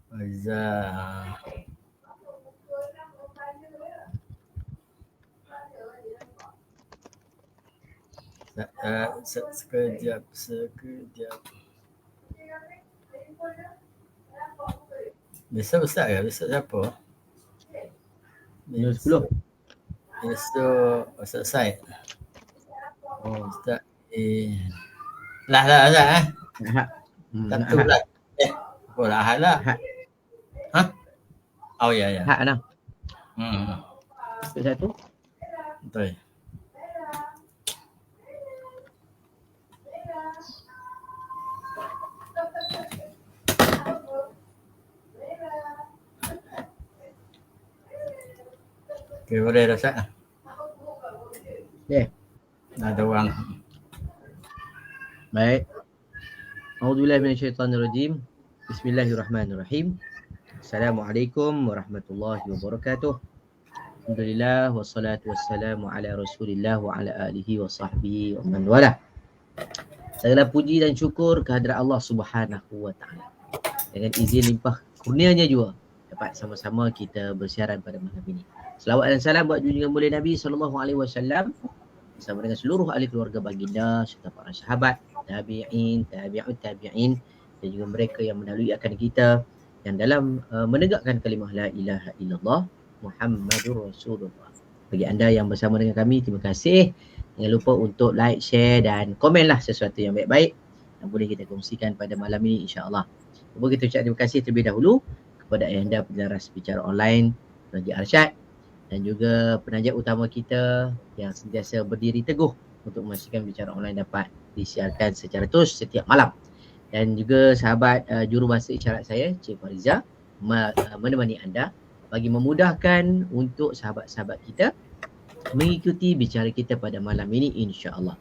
Faizal. Sekejap. Besok Ustaz ke? Besok siapa? Besok 10. Besok Ustaz Said. Oh. Ustaz lah Ustaz Ahad. Sabtu lah. Apa lah Ahad lah. Ahad. Ha? Oh ya. Ahad lah. Betul. Satu. Okay, boleh dah Ustaz. Okay. Ada orang. Baik. A'udzubillahi minasyaitonirrajim. Bismillahirrahmanirrahim. Assalamualaikum warahmatullahi wabarakatuh. Alhamdulillah wassalatu wassalamu ala Rasulillah wa ala alihi wa sahbihi wa man wala. Segala puji dan syukur kehadrat Allah Subhanahu wa taala. Dengan izin limpah kurnianya juga dapat sama-sama kita bersiaran pada malam ini. Selawat dan salam buat junjungan mulia Nabi sallallahu alaihi wasallam bersama dengan seluruh ahli keluarga baginda serta para sahabat, tabi'in, tabi'ut tabi'in dan juga mereka yang mendahului akan kita yang dalam menegakkan kalimah la ilaha illallah Muhammadur Rasulullah. Bagi anda yang bersama dengan kami, terima kasih. Jangan lupa untuk like, share dan komenlah sesuatu yang baik-baik yang boleh kita kongsikan pada malam ini insya-Allah. Cuba kita ucap terima kasih terlebih dahulu kepada ayahanda penjelaras bicara online Raja Arsyad dan juga penajak utama kita yang sentiasa berdiri teguh untuk memastikan bicara online dapat disiarkan secara terus setiap malam. Dan juga sahabat jurubahasa isyarat saya, Cik Fariza, menemani anda bagi memudahkan untuk sahabat-sahabat kita mengikuti bicara kita pada malam ini insya-Allah.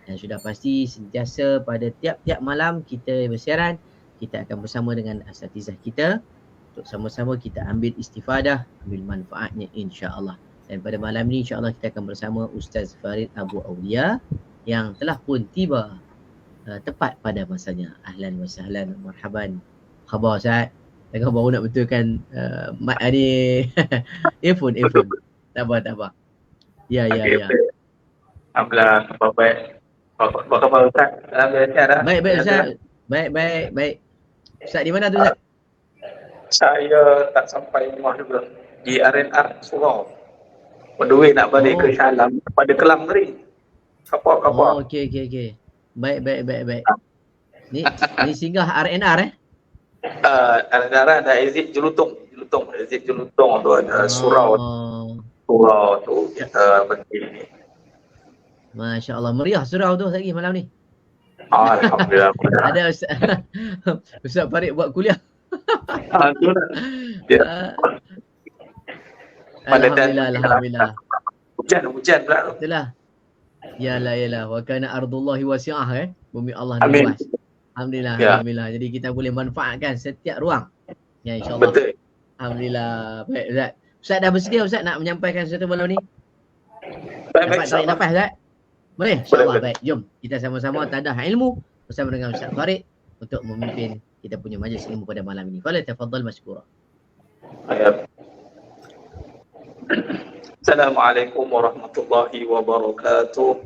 Dan sudah pasti sentiasa pada tiap-tiap malam kita bersiaran, kita akan bersama dengan asatizah kita untuk sama-sama kita ambil istifadah, ambil manfaatnya insya-Allah. Dan pada malam ini insya-Allah kita akan bersama Ustaz Farid Abu Aulia yang telah pun tiba tepat pada masanya. Ahlan wa sahlan, marhaban. Khabar Ustaz? Tengah baru nak betulkan mic ni. earphone. Tak apa. Ya. Alhamdulillah, baik. Apa khabar Ustaz? Alhamdulillah. Baik Ustaz. Baik. Ustaz di mana tu Ustaz? Saya tak sampai rumah juga. Di RNR Surau. Berdua nak balik ke Syalam pada Kelang Kering. Kapal. Oh, okey. Baik. Ni singgah RNR RNR ada exit Jelutong. Exit Jelutong tu ada surau tu kita berdiri. Masya Allah, meriah surau tu lagi malam ni. Alhamdulillah. Ada Ustaz Farid buat kuliah. Alhamdulillah. Hujan pula tu. Itulah. Yalah. Wa kana ardullahi wasi'ah bumi Allah ni luas. Alhamdulillah. Jadi kita boleh manfaatkan setiap ruang. Ya insya-Allah. Betul. Alhamdulillah. Baik Ustaz. Ustaz dah bersedia Ustaz nak menyampaikan sesuatu malam ni? Baik. Dapat tarik nafas Ustaz? Boleh? InsyaAllah. Baik. Jom kita sama-sama tadah ilmu bersama dengan Ustaz Farid untuk memimpin kita punya majlis ilmu pada malam ini. Fala tafadhal mashkura. Assalamualaikum warahmatullahi wabarakatuh.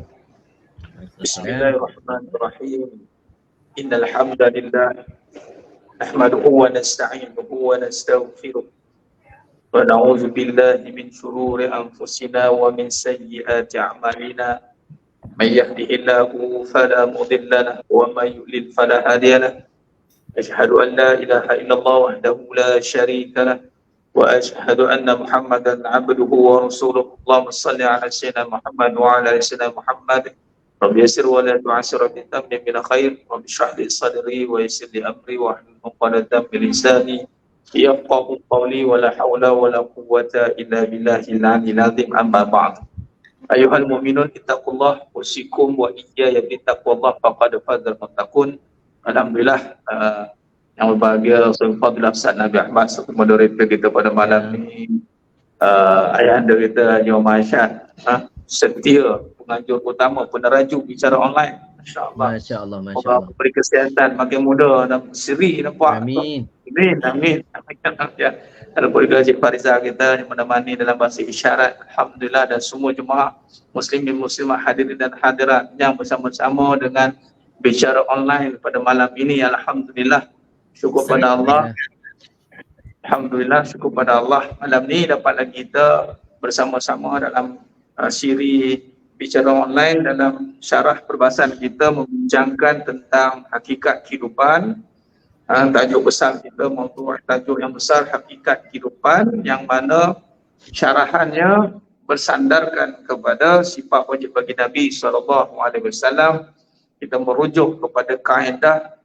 Bismillahirrahmanirrahim. Innal hamdalillah nahmaduhu wa nasta'inuhu wa nastaghfiruh. Wa na'udzu billahi min shururi anfusina wa min sayyiati a'malina. May yahdihillahu fala mudilla lahu wa may yudlil fala hadiya lahu. Asyhadu an la ilaha illallah wahdahu la syarika lahu wa asyhadu anna Muhammadan 'abduhu wa rasuluhu. Allahumma shalli 'ala sayyidina Muhammad wa 'ala ali sayyidina Muhammad. Rabbi yassir wa la tu'assir wa tammin min khair. Rabbi shrah li sadri wa yassir li amri wa hlul 'uqdatam min lisani yafqahu qawli wa la hawla wa la quwwata illa billahil 'aliyyil 'azim. Amma ba'd. Ayuhal mu'minun ittaqullah usikum wa iyaya bittaqwallah faqad fazal muttaqun. Alhamdulillah, yang berbahagia Rasul Fadilah Ustaz Nabi Ahmad sebagai moderator kita pada malam ini. Ayahanda kita Haji Muhammad Arsyad setia penganjur utama peneraju bicara online. Masya-Allah. Masya Allah, Masya Semoga Allah. beri kesihatan makin muda dan seri nampak. Amin. Amin, amin. Ya. Dalam keluarga Cik Fariza kita yang menemani dalam bahasa isyarat, alhamdulillah, dan semua jemaah muslimin muslimah hadirin dan hadirat yang bersama-sama dengan bicara online pada malam ini, alhamdulillah, syukur pada Allah. Alhamdulillah, syukur pada Allah. Malam ni dapatlah kita bersama-sama dalam siri bicara online dalam syarah perbahasan kita membincangkan tentang hakikat kehidupan. Tajuk besar kita, tajuk yang besar hakikat kehidupan, yang mana syarahannya bersandarkan kepada sifat wajib bagi Nabi SAW. Kita merujuk kepada kaedah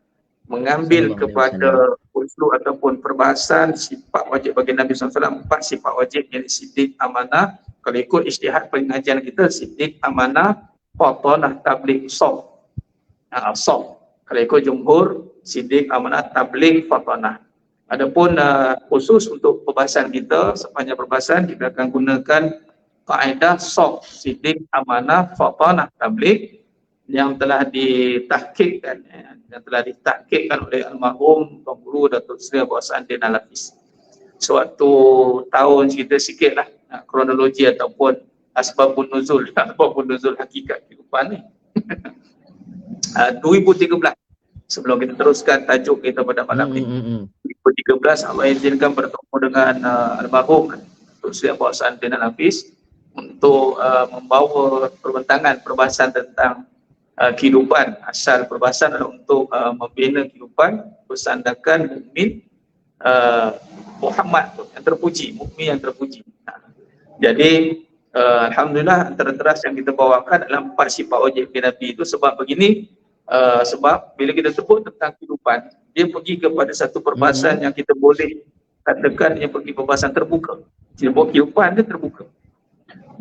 mengambil kepada usul ataupun perbahasan sifat wajib bagi Nabi SAW, 4 sifat wajib, yang siddiq, amanah. Kalau ikut ijtihad pengajian kita, siddiq, amanah, fatanah, tabligh, sof. Kalau ikut jumhur, siddiq, amanah, tabligh, fatanah. Adapun khusus untuk perbahasan kita, sepanjang perbahasan kita akan gunakan kaedah sof, siddiq, amanah, fatanah, tabligh, yang telah ditahqiqkan oleh almarhum Tuan Guru Datuk Seri Abu Hassan Din Al-Hafiz. Suatu tahun cerita sikit lah kronologi ataupun asbabun nuzul hakikat kehidupan ni. 2013, sebelum kita teruskan tajuk kita pada malam ni. 2013 Allah izinkan bertemu dengan almarhum Datuk Seri Abu Hassan Din Al-Hafiz untuk membawa perbentangan perbahasan tentang kehidupan. Asal perbahasan adalah untuk membina kehidupan bersandarkan mukmin Muhammad yang terpuji, mukmin yang terpuji. Jadi alhamdulillah, antara teras yang kita bawakan adalah 4 sifat wajib Nabi itu. Sebab begini, sebab bila kita sebut tentang kehidupan, dia pergi kepada satu perbahasan yang kita boleh katakan yang pergi perbahasan terbuka. Kehidupan dia terbuka.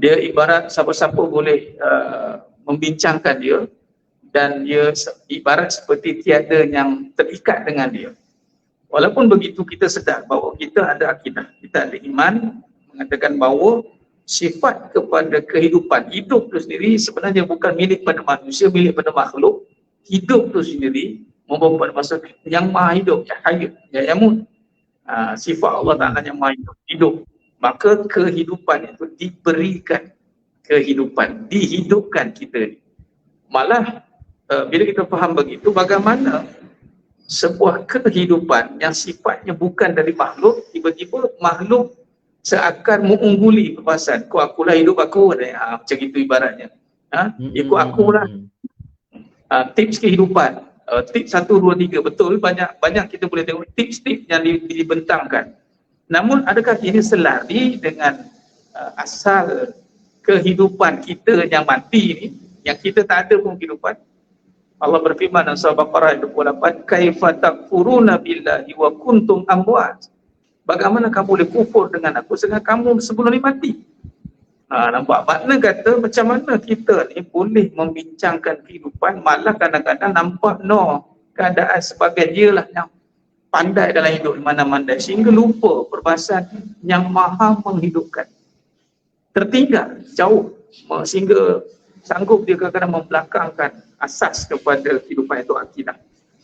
Dia ibarat siapa-siapa boleh membincangkan dia, dan dia ibarat seperti tiada yang terikat dengan dia. Walaupun begitu, kita sedar bahawa kita ada akidah, kita ada iman, mengatakan bahawa sifat kepada kehidupan, hidup itu sendiri sebenarnya bukan milik pada manusia, milik pada makhluk. Hidup itu sendiri membawa pada masa yang maha hidup, yang hayat, yang yamun. Sifat Allah Ta'ala yang maha hidup. Maka kehidupan itu diberikan kehidupan, dihidupkan kita. Malah bila kita faham begitu, bagaimana sebuah kehidupan yang sifatnya bukan dari makhluk, tiba-tiba makhluk seakan mengungguli perbahasan. Akulah hidup aku, macam itu ibaratnya. Ikut akulah. Tips kehidupan, tips 1, 2, 3, betul, banyak kita boleh tengok tips-tips yang dibentangkan. Namun adakah ini selari dengan asal kehidupan kita yang mati ini, yang kita tak ada pun kehidupan? Allah berfirman dalam surah Baqarah 28, kaifa takfuruna billahi wa kuntum amwat. Bagaimana kamu boleh kufur dengan aku sedangkan kamu sebelum ni mati? Nampak makna kata macam mana kita ni boleh membincangkan kehidupan, malah kadang-kadang nampak keadaan sebagai dialah yang pandai dalam hidup di mana-mana, sehingga lupa perbahasan yang maha menghidupkan. Tertinggal jauh sehingga sanggup dia kadang-kadang membelakangkan asas kepada kehidupan itu akidah.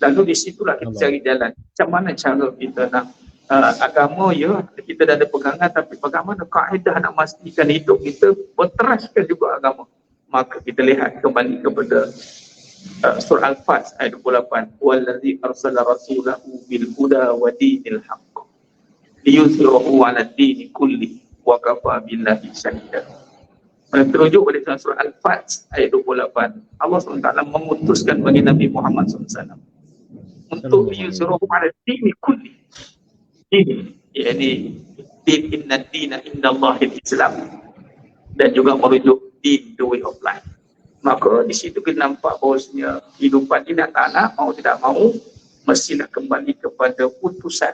Lalu di situlah kita cari jalan. Macam mana cara kita nak agama, ya, kita dah ada pegangan, tapi bagaimana kaedah nak memastikan hidup kita berteraskan juga agama. Maka kita lihat kembali kepada surah Al-Fat ayat 28, wallazi arsala rasulahu bil huda wa dinil haqq liyuzhirahu 'ala ad-dini kulli wa kafa billahi shahida. Terujuk pada surah Al-Fat ayat 28, Allah SWT memutuskan bagi Nabi Muhammad SAW untuk liyuzhirahu 'ala ad-dini kulli. Ini yakni din, inna ad-dina indallahil Islam, dan juga merujuk din, the way of life. Maka di situ kita nampak bahawasanya kehidupan ini nak mau tidak mau mestilah kembali kepada putusan,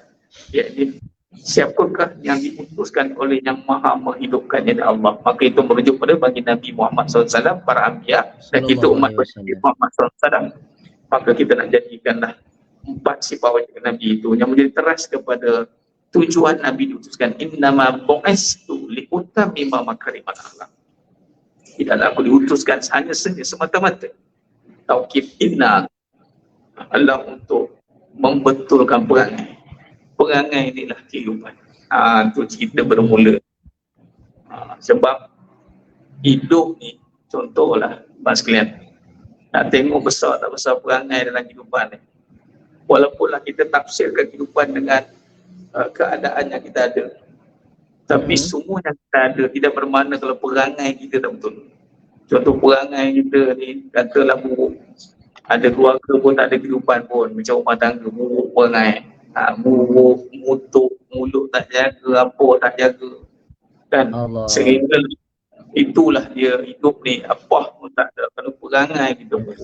yakni siapakah yang diputuskan oleh yang maha menghidupkan, yakni Allah. Maka itu merujuk pada bagi Nabi Muhammad SAW, para anbiya, dan kita umat Nabi Muhammad SAW. Maka kita nak jadikanlah 4 sifat wajib Nabi itu yang menjadi teras kepada tujuan Nabi diutuskan. Innama bu'istu liutammima makarimal akhlaq. Tidaklah aku diutuskan hanya semata-mata taukid inna adalah untuk membetulkan perangai. Perangai inilah kehidupan. Itu cerita bermula. Sebab hidup ni, contohlah Mas sekalian, nak tengok besar tak besar perangai dalam kehidupan ni. Walaupunlah kita tafsirkan kehidupan dengan keadaan yang kita ada, tapi semua yang kita ada tidak bermakna kalau perangai kita tak betul. Contoh perangai kita ni, katalah buruk. Ada keluarga pun tak ada kehidupan pun, macam rumah tangga, buruk perangai. Buruk, mutuk, mulut tak jaga, apa tak jaga. Kan? Sehingga itulah dia hidup ni, apa pun tak ada. Kalau perangai kita pun.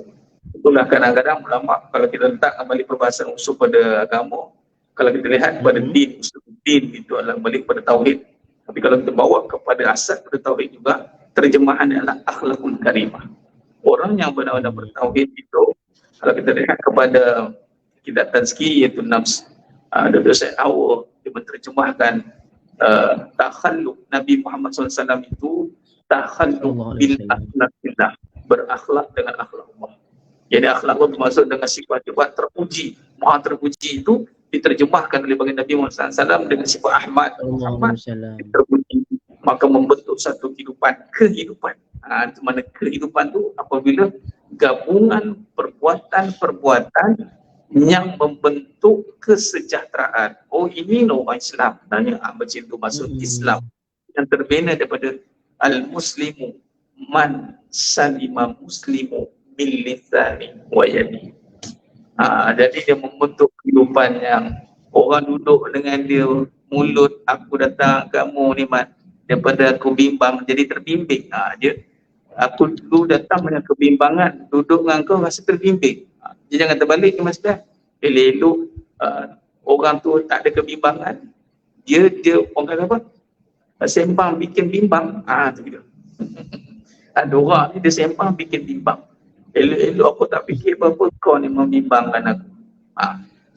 Itulah kadang-kadang ulama, kalau kita letak kembali perbahasan usul pada agama, kalau kita lihat pada din, usul din itu adalah balik pada tauhid. Tapi kalau kita bawa kepada asas pada tauhid juga, terjemahan adalah akhlakul karimah. Orang yang benar-benar bertauhid itu, kalau kita lihat kepada kitab tazkiyah iaitu nafs, Dr. Syed Awar, dia menterjemahkan takhalluq Nabi Muhammad SAW itu takhalluq bil akhlaqillah, berakhlak dengan akhlak Allah. Jadi akhlak Allah bermaksud dengan sifat-sifat terpuji, maha terpuji itu diterjemahkan oleh baginda Nabi Muhammad SAW dengan sifat Ahmad, Muhammad terpuji, maka membentuk satu kehidupan. Itu mana kehidupan tu apabila gabungan perbuatan-perbuatan yang membentuk kesejahteraan. Oh, ini orang Islam. Tanya macam itu maksud Islam yang terbina daripada al-muslimu man salima muslimu bil lisani wa yadi. Jadi dia membentuk kehidupan yang orang duduk dengan dia, mulut aku datang kamu ni mat, daripada aku bimbang jadi terbimbing. Aku dulu datang dengan kebimbangan, duduk dengan kau rasa terbimbing. Dia jangan terbalik ni Mas Dah. Elok orang tu tak ada kebimbangan, dia orang kata apa? Sembang bikin bimbang. Tu dia. Ada orang ni dia sembang bikin bimbang. Elok-elok aku tak fikir apa-apa, kau ni membimbangkan aku.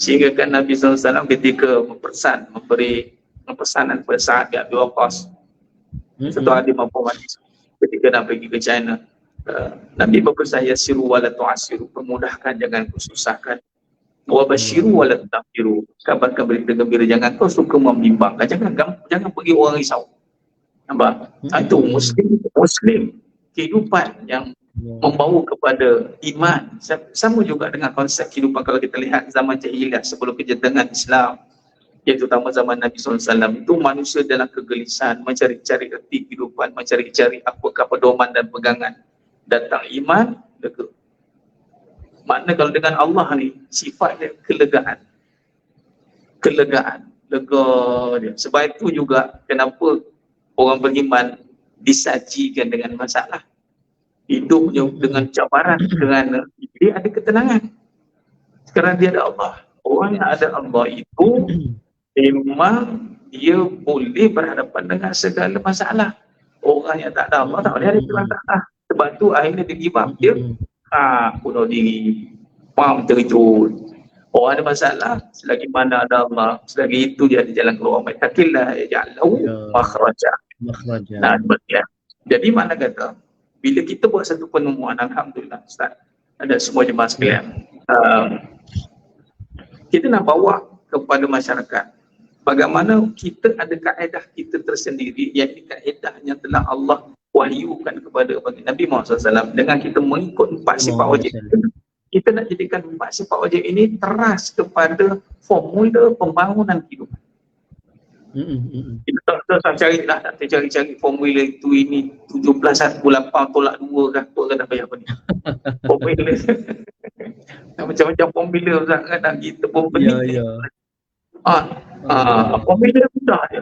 Sehingga kan Nabi SAW ketika memberi pesanan kepada Sa'ad bin Abi Waqqas, satu hadis maupun hadis, ketika nak pergi ke China, Nabi berpesan yasiru wala tu'asiru, permudahkan jangan susahkan, wa basyiru wala tunafiru, kabarkan berita gembira, jangan kau suka membimbangkan, jangan pergi orang risau. Nampak? Itu muslim kehidupan yang membawa kepada iman. Sama juga dengan konsep kehidupan kalau kita lihat zaman jahiliyah sebelum kedatangan Islam, iaitu terutama zaman Nabi SAW, itu manusia dalam kegelisahan, mencari-cari erti kehidupan, mencari-cari apakah pedoman dan pegangan. Datang iman, lega. Makna kalau dengan Allah ni, sifatnya kelegaan, lega dia. Sebab itu juga kenapa orang beriman disajikan dengan masalah. Hidupnya dengan cabaran, kerana dia ada ketenangan. Kerana dia ada Allah. Orang yang ada Allah itu memang dia boleh berhadapan dengan segala masalah. Orang yang tak ada Allah tak boleh ada masalah. Sebab tu akhirnya dia give up. Dia bunuh diri, terjun. Orang ada masalah, selagi mana ada Allah, selagi itu dia ada jalan keluar. Takillah ya'lau makhraja. Nah, demikian. Jadi makna kata, bila kita buat satu penemuan, alhamdulillah Ustaz, ada semua jemaah sekalian, kita nak bawa kepada masyarakat bagaimana kita ada kaedah kita tersendiri, iaitu kaedah yang telah Allah wahyukan kepada Nabi Muhammad SAW dengan kita mengikut 4 sifat wajib. Kita nak jadikan 4 sifat wajib ini teras kepada formula pembangunan kehidupan. Kita tak cari formula itu ini 17 1 8 tolak 2 ke apa ke, dah bayar apa ni formula macam-macam formula Ustaz kan, kita pun pening. Formula mudah je.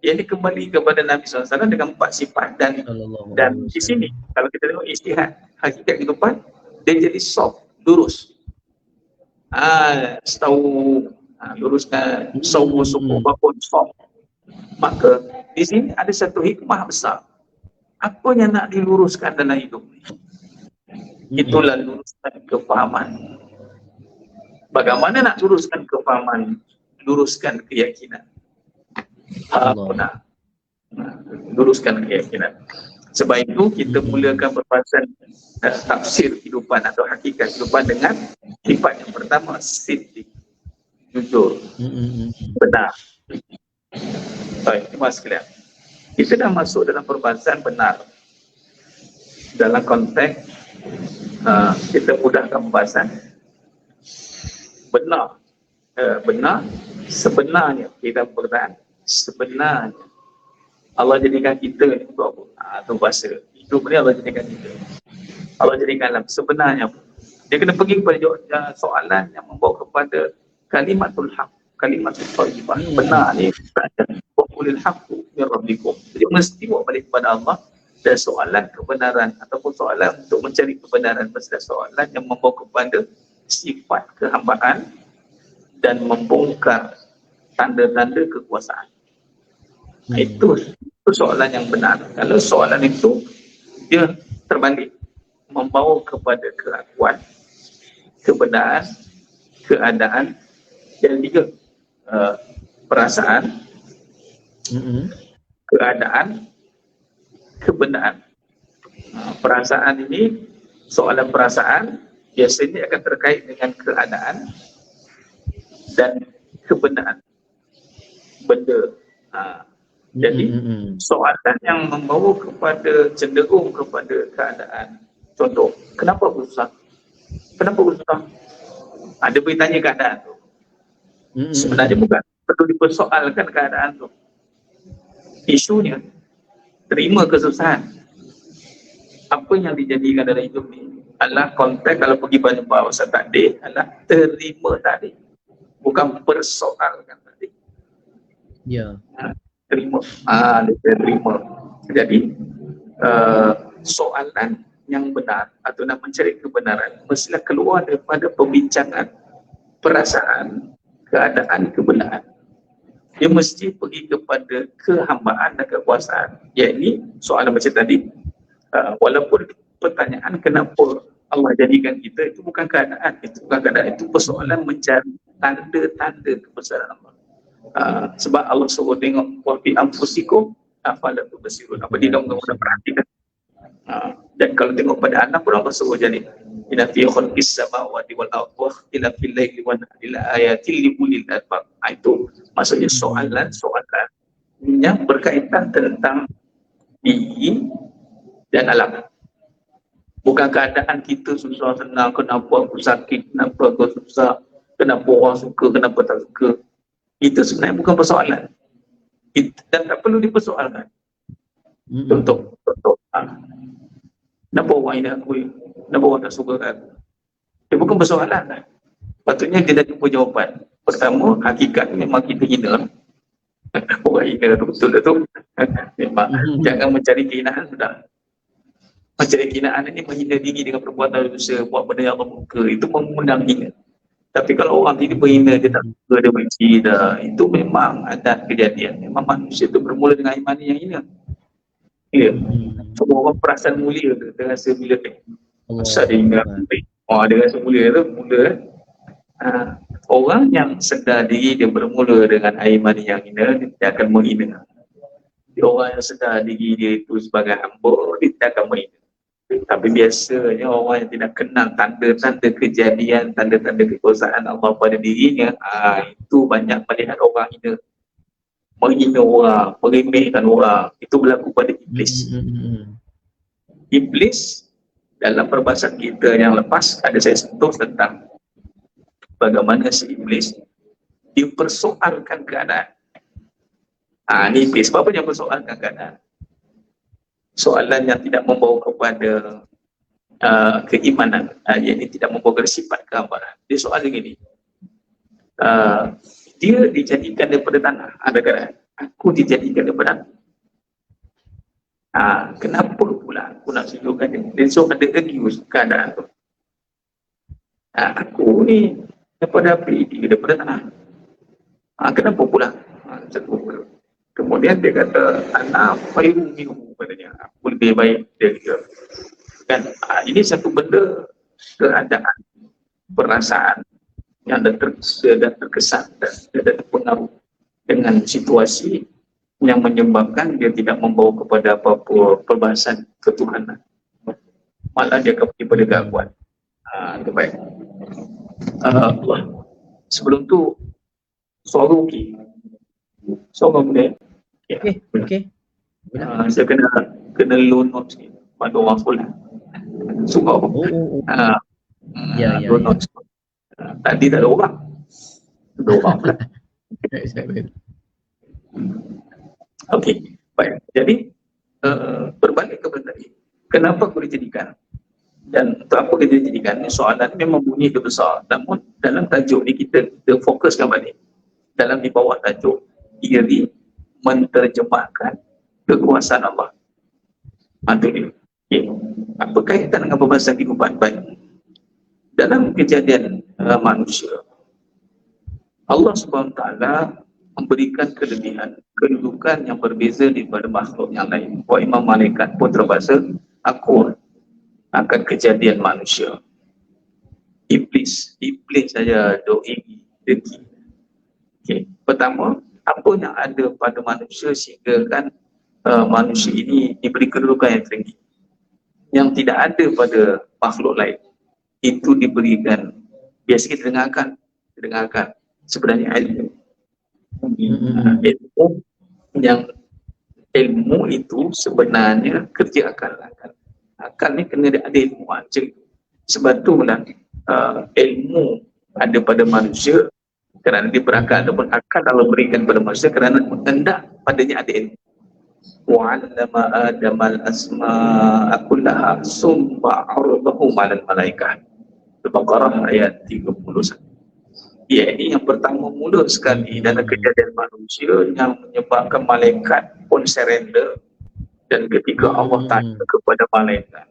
Yang ini kembali kepada Nabi SAW dengan 4 sifat dan di sini kalau kita tengok ijtihad hakikat kehidupan, dia jadi soft, lurus. Setahu luruskan sawu suku apapun soft. Maka di sini ada satu hikmah besar. Apa yang nak diluruskan dalam hidup ni? Itulah luruskan kefahaman. Bagaimana nak luruskan kefahaman? Luruskan keyakinan. Luruskan keyakinan. Sebab itu kita mulakan perbahasan tafsir kehidupan atau hakikat kehidupan dengan sifat yang pertama, siddiq, jujur, benar. Baik, terima kasih sekalian. Kita dah masuk dalam perbahasan benar. Dalam konteks kita mudahkan pembahasan benar. Benar sebenarnya kita berkata sebenarnya Allah jadikan kita ni untuk apa? Itu bahasa. Itu benda Allah jadikan kita. Allah jadikan alam sebenarnya. Dia kena pergi kepada soalan yang membawa kepada kalimatul haq, kalimatul thayyibah. Benar ni wa qulil haqqu min rabbikum. Jadi mesti bawa balik kepada Allah dan soalan kebenaran ataupun soalan untuk mencari kebenaran, masalah soalan yang membawa kepada sifat kehambaan dan membongkar tanda-tanda kekuasaan. Itu soalan yang benar. Kalau soalan itu dia terbalik, membawa kepada keakuan, kebenaran, keadaan, dan juga perasaan, keadaan, kebenaran. Perasaan ini, soalan perasaan biasanya akan terkait dengan keadaan dan kebenaran benda. Jadi soalan yang membawa kepada cenderung kepada keadaan. Contoh, kenapa susah? Kenapa susah? Ada bertanya keadaan tu. Sebenarnya bukan perlu dipersoalkan keadaan tu. Isunya terima kesusahan. Apa yang dijadikan dalam hidup ni adalah konteks, kalau pergi banyak bahasa takdir, adalah terima takdir. Bukan persoalkan tadi. Ya. Terima. Dia terima. Jadi soalan yang benar atau nak mencari kebenaran mestilah keluar daripada pembincangan perasaan, keadaan, kebenaran. Dia mesti pergi kepada kehambaan dan kekuasaan. Iaitu soalan macam tadi. Walaupun pertanyaan kenapa Allah jadikan kita, itu bukan keadaan, itu persoalan mencari tanda-tanda kebesaran Allah. Sebab Allah suruh tengok wa fi anfusikum afala tubsirun. Apa dia kamu perhatikan. Dan kalau tengok pada anak pun Allah suruh jadi inna fi khalqis samawati wal ardi wa ikhtilafil laili wan nahari la ayatil li ulil albab. Itu maksudnya soalan yang berkaitan tentang diri dan alam. Bukan keadaan kita susah senang, kenapa aku sakit, kenapa aku susah, kenapa orang suka, kenapa tak suka. Itu sebenarnya bukan persoalan. Dan tak perlu dipersoalkan. Contoh. Kenapa orang ini aku, kenapa orang tak suka aku. Dia bukan persoalan kan. Patutnya dia dah jumpa jawapan. Pertama, hakikat memang kita hina. Orang hina tu betul tu. Memang jangan mencari kehinaan sudah. Mencari kehinaan ini menghina diri dengan perbuatan dosa, buat benda yang Allah muka, itu mengundang hina. Tapi kalau orang ini berhina, dia tak suka, dia benci dah, itu memang ada kejadian. Memang manusia itu bermula dengan iman yang hina. Ya. Semua orang perasan mulia tu, dia rasa bila asal dia hina. Dia rasa mulia tu, orang yang sedar diri dia bermula dengan iman yang hina, dia akan menghina. Orang yang sedar diri dia itu sebagai hamba, dia tak akan menghina. Tapi biasanya orang yang tidak kenal tanda-tanda kejadian, tanda-tanda kekuasaan Allah pada dirinya, itu banyak melihat orang hina, menghina orang, meremehkan orang. Itu berlaku pada iblis. Iblis dalam perbahasan kita yang lepas ada saya sentuh tentang bagaimana si iblis dipersoalkan keadaan. Ini iblis. Apa yang persoalkan keadaan? Soalan yang tidak membawa kepada keimanan, yang tidak membawa kepada sifat kehambaran. Dia soal begini, dia dijadikan daripada tanah, ada kata aku dijadikan daripada kenapa pula aku nak sujudkan dia? Dia so ada excuse keadaan tu. Aku ni daripada api, dia daripada tanah. Kenapa pula? Kemudian dia kata anak khairum minhu, katanya aku lebih baik dari dia. Kan ini satu benda, keadaan, perasaan yang dah terkesan dan terpengaruh dengan situasi yang menyebabkan dia tidak membawa kepada apa-apa perbahasan ketuhanan. Malah dia kepada gangguan. Itu baik. Sebelum tu suara okey. Suara boleh. Okey. Saya kena low note sikit. Pada orang sekolah. Suara. Ya. Low note. Tadi tak ada orang. Ada orang pula. Okey. Baik. Jadi berbalik kepada tadi. Kenapa boleh jadikan? Dan untuk apa kita jadikan ni, soalan ni memang bunyi dia besar. Namun dalam tajuk ni kita fokuskan balik. Dalam di bawah tajuk iri menterjemahkan kekuasaan Allah. Itu dia. Okay. Apa kaitan dengan pembahasan kehidupan? Baik. Dalam kejadian manusia, Allah SWT memberikan kelebihan, kedudukan yang berbeza daripada makhluk yang lain. Buat imam malaikat pun terbahasa akur akan kejadian manusia. Iblis saja doi dengki. Okay. Pertama, apa yang ada pada manusia sehingga kan manusia ini diberi kedudukan yang tinggi, yang tidak ada pada makhluk lain. Itu diberikan, biasa kita dengarkan sebenarnya ilmu. Ilmu itu sebenarnya kerja akal. Akal ni kena ada ilmu macam itu. Sebab itulah ilmu ada pada manusia kerana dia berakal, ataupun akal Allah berikan pada manusia kerana hendak padanya ada ilmu. Wa 'allama Adamal asma'a kullaha summa 'aradahum 'alal malaikah. Al-Baqarah ayat 31. Ya, ini yang pertama mula sekali dalam kejadian manusia yang menyebabkan malaikat pun surrender. Dan ketika Allah tanya kepada malaikat,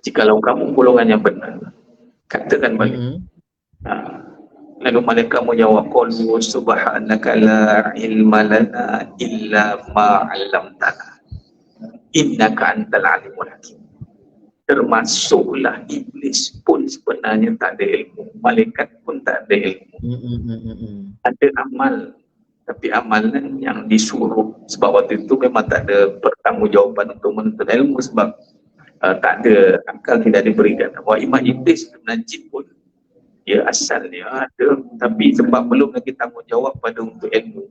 jikalau kamu golongan yang benar, katakan balik. Lalu malaikat menjawab, qalu subhanaka la ilma lana illa ma 'allamtana innaka antal alimul hakim. Termasuklah iblis pun sebenarnya tak ada ilmu, malaikat pun tak ada ilmu. Ada amal, tapi amalan yang disuruh. Sebab waktu itu memang tak ada pertanggungjawaban untuk menuntut ilmu sebab tak ada, akal tidak diberikan. Wah, imam iblis sebenarnya jin pun ya asalnya ada, tapi sebab belum lagi tanggungjawab pada untuk ilmu,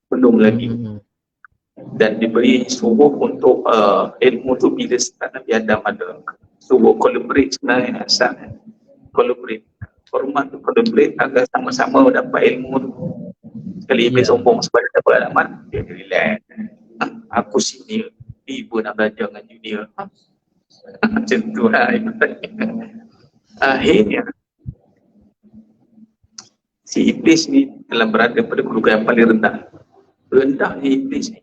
belum lagi. Dan diberi suruh untuk ilmu tu bila start Nabi Adam ada suruh collaborate sebenarnya asalnya. Collaborate, hormat tu collaborate agar sama-sama dapat ilmu tu. Sekali iblis sombong sebab dia dapat pengalaman, dia relax. Aku senior, ibu nak belajar dengan junior. Macam tu lah. Akhirnya si iblis ni telah berada pada kedudukan yang paling rendah. Rendahnya iblis ni